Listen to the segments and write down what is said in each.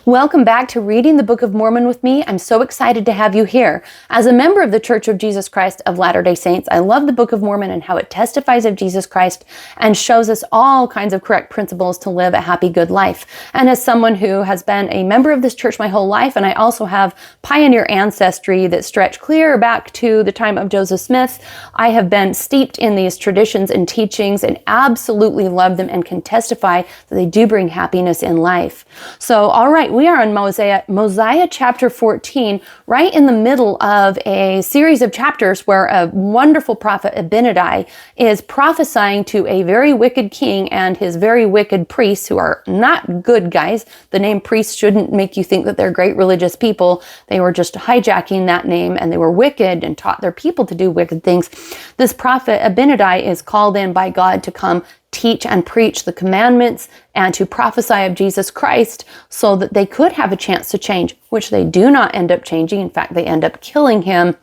Welcome back to Reading the Book of Mormon with me. I'm so excited to have you here. As a member of the Church of Jesus Christ of Latter-day Saints, I love the Book of Mormon and how it testifies of Jesus Christ and shows us all kinds of correct principles to live a happy, good life. And as someone who has been a member of this church my whole life, and I also have pioneer ancestry that stretch clear back to the time of Joseph Smith, I have been steeped in these traditions and teachings and absolutely love them and can testify that they do bring happiness in life. So, all right, we are on Mosiah Chapter 14, right in the middle of a series of chapters where a wonderful prophet, Abinidah, is prophesying to a very wicked king and his very wicked priests, who are not good guys. The name priest shouldn't make you think that they're great religious people. They were just hijacking that name, and they were wicked and taught their people to do wicked things. This prophet, Abinidah, is called in by God to come teach and preach the commandments and to prophesy of Jesus Christ so that they could have a chance to change, which they do not end up changing. In fact, they end up killing him,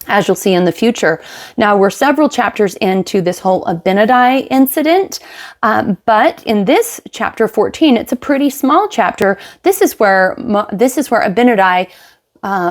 as you'll see in the future. Now, we're several chapters into this whole Abinidah incident, but in this chapter 14, it's a pretty small chapter. This is where Abinidah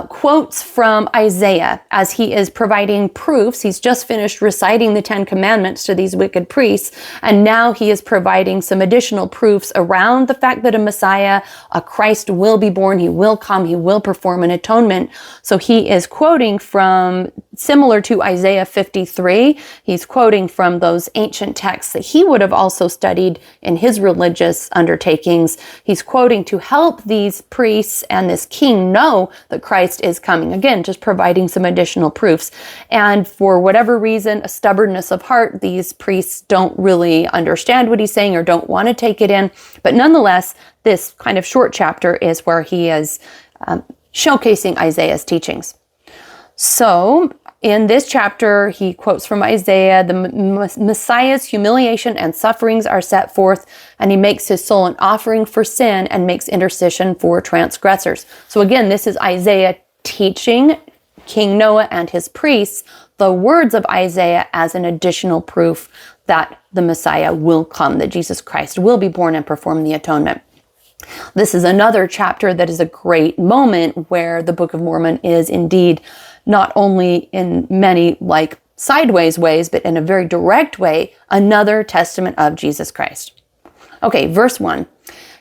quotes from Isaiah as he is providing proofs. He's just finished reciting the 10 Commandments to these wicked priests, and now he is providing some additional proofs around the fact that a Messiah, a Christ, will be born, he will come, he will perform an atonement. So he is quoting from, similar to Isaiah 53, he's quoting from those ancient texts that he would have also studied in his religious undertakings. He's quoting to help these priests and this king know that Christ is coming. Again, just providing some additional proofs. And for whatever reason, a stubbornness of heart, these priests don't really understand what he's saying or don't want to take it in. But nonetheless, this kind of short chapter is where he is showcasing Isaiah's teachings. So, in this chapter, he quotes from Isaiah, the Messiah's humiliation and sufferings are set forth, and he makes his soul an offering for sin and makes intercession for transgressors. So again, this is Isaiah teaching King Noah and his priests the words of Isaiah as an additional proof that the Messiah will come, that Jesus Christ will be born and perform the atonement. This is another chapter that is a great moment where the Book of Mormon is indeed not only in many sideways ways, but in a very direct way, another testament of Jesus Christ. Okay, verse 1.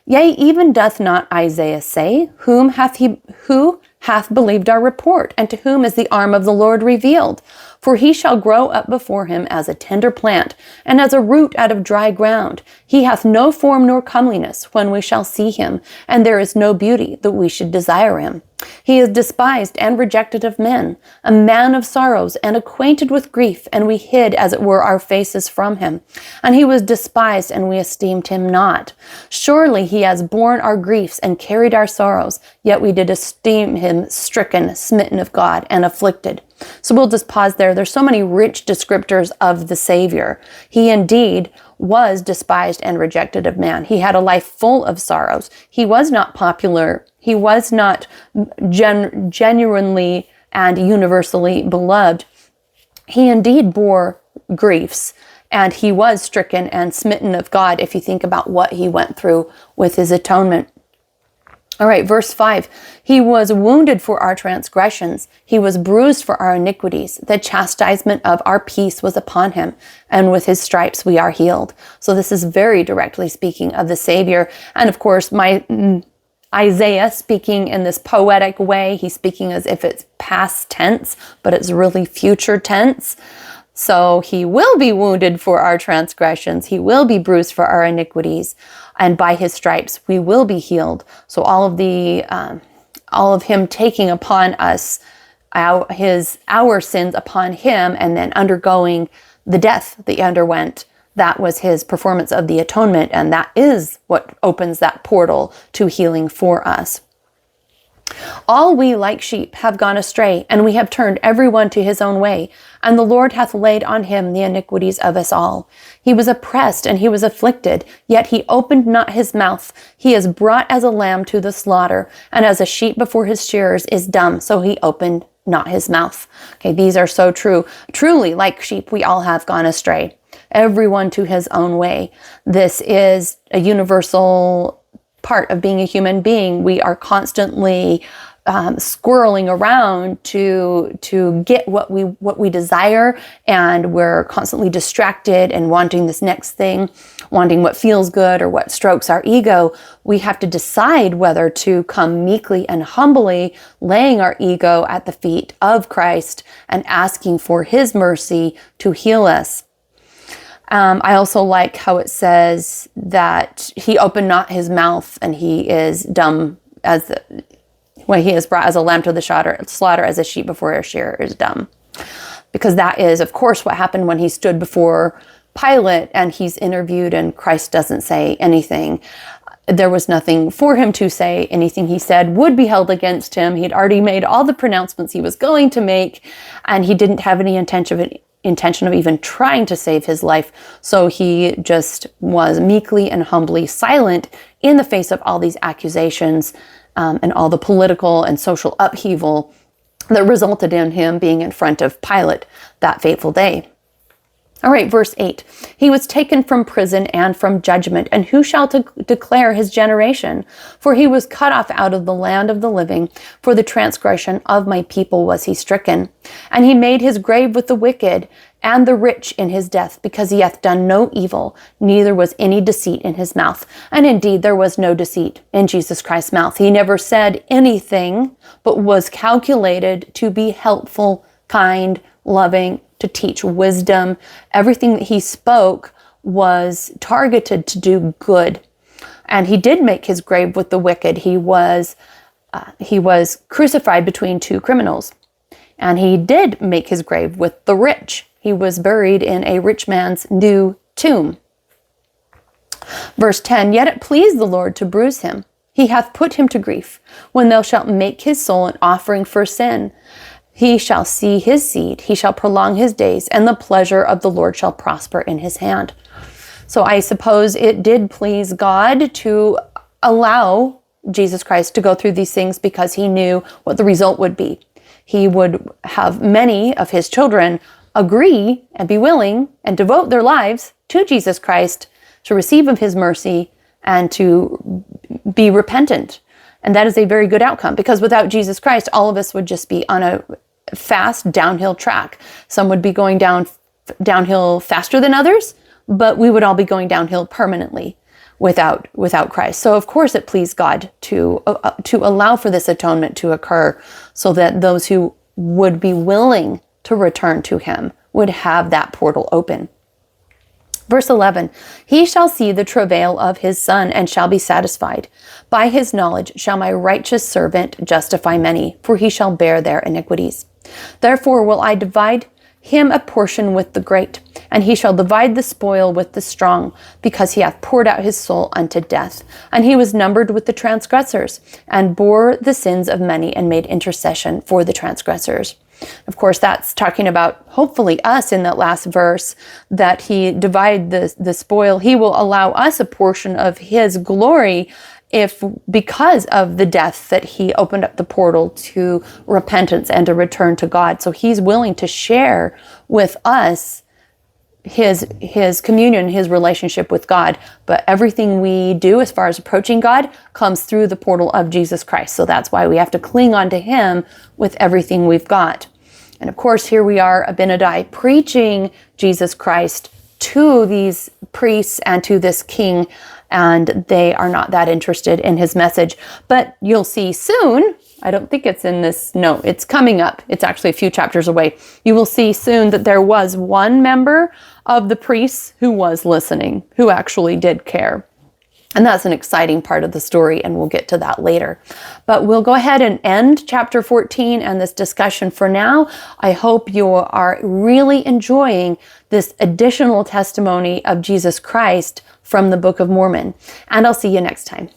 Yea, even doth not Isaiah say, who hath believed our report, and to whom is the arm of the Lord revealed? For he shall grow up before him as a tender plant, and as a root out of dry ground. He hath no form nor comeliness when we shall see him, and there is no beauty that we should desire him. He is despised and rejected of men, a man of sorrows and acquainted with grief, and we hid, as it were, our faces from him. And he was despised, and we esteemed him not. Surely he has borne our griefs and carried our sorrows, yet we did esteem him stricken, smitten of God, and afflicted. So we'll just pause there. There's so many rich descriptors of the Savior. He indeed was despised and rejected of man. He had a life full of sorrows. He was not popular. He was not genuinely and universally beloved. He indeed bore griefs, and he was stricken and smitten of God, if you think about what he went through with his atonement. All right, verse 5. He was wounded for our transgressions. He was bruised for our iniquities. The chastisement of our peace was upon him, and with his stripes we are healed. So this is very directly speaking of the Savior. And of course, Isaiah speaking in this poetic way, he's speaking as if it's past tense, but it's really future tense. So he will be wounded for our transgressions. He will be bruised for our iniquities. And by his stripes, we will be healed. So all of him taking upon us our sins upon him, and then undergoing the death that he underwent, that was his performance of the atonement. And that is what opens that portal to healing for us. All we like sheep have gone astray, and we have turned every one to his own way, and the Lord hath laid on him the iniquities of us all. He was oppressed, and he was afflicted, yet he opened not his mouth. He is brought as a lamb to the slaughter, and as a sheep before his shearers is dumb, so he opened not his mouth. Okay, these are so true. Truly, like sheep, we all have gone astray, everyone to his own way. This is a universal part of being a human being. We are constantly squirreling around to get what we desire, and we're constantly distracted and wanting this next thing, wanting what feels good or what strokes our ego. We have to decide whether to come meekly and humbly, laying our ego at the feet of Christ and asking for his mercy to heal us. I also like how it says that he opened not his mouth, and he is dumb as he is brought as a lamb to the slaughter, as a sheep before a shearer is dumb. Because that is, of course, what happened when he stood before Pilate and he's interviewed and Christ doesn't say anything. There was nothing for him to say. Anything he said would be held against him. He'd already made all the pronouncements he was going to make, and he didn't have any intention of even trying to save his life. So he just was meekly and humbly silent in the face of all these accusations and all the political and social upheaval that resulted in him being in front of Pilate that fateful day. All right, verse 8. He was taken from prison and from judgment, and who shall declare his generation? For he was cut off out of the land of the living. For the transgression of my people was he stricken. And he made his grave with the wicked and the rich in his death, because he hath done no evil, neither was any deceit in his mouth. And indeed there was no deceit in Jesus Christ's mouth. He never said anything, but was calculated to be helpful, kind, loving, to teach wisdom. Everything that he spoke was targeted to do good. And he did make his grave with the wicked. He was crucified between two criminals. And he did make his grave with the rich. He was buried in a rich man's new tomb. Verse 10, yet it pleased the Lord to bruise him. He hath put him to grief. When thou shalt make his soul an offering for sin, he shall see his seed, he shall prolong his days, and the pleasure of the Lord shall prosper in his hand. So I suppose it did please God to allow Jesus Christ to go through these things, because he knew what the result would be. He would have many of his children agree and be willing and devote their lives to Jesus Christ, to receive of his mercy and to be repentant. And that is a very good outcome, because without Jesus Christ, all of us would just be on a fast downhill track. Some would be going downhill faster than others, but we would all be going downhill permanently without Christ. So of course it pleased God to allow for this atonement to occur, so that those who would be willing to return to him would have that portal open. Verse 11, he shall see the travail of his son and shall be satisfied. By his knowledge shall my righteous servant justify many, for he shall bear their iniquities. Therefore will I divide him a portion with the great, and he shall divide the spoil with the strong, because he hath poured out his soul unto death. And he was numbered with the transgressors, and bore the sins of many, and made intercession for the transgressors. Of course, that's talking about, hopefully, us in that last verse, that he divide the spoil. He will allow us a portion of his glory, because of the death that he opened up the portal to repentance and to return to God. So he's willing to share with us his communion, his relationship with God. But everything we do as far as approaching God comes through the portal of Jesus Christ. So that's why we have to cling on to him with everything we've got. And of course, here we are, Abinadi, preaching Jesus Christ to these priests and to this king, and they are not that interested in his message. But you'll see soon, I don't think it's in this, no, it's coming up. It's actually a few chapters away. You will see soon that there was one member of the priests who was listening, who actually did care. And that's an exciting part of the story, and we'll get to that later. But we'll go ahead and end chapter 14 and this discussion for now. I hope you are really enjoying this additional testimony of Jesus Christ from the Book of Mormon. And I'll see you next time.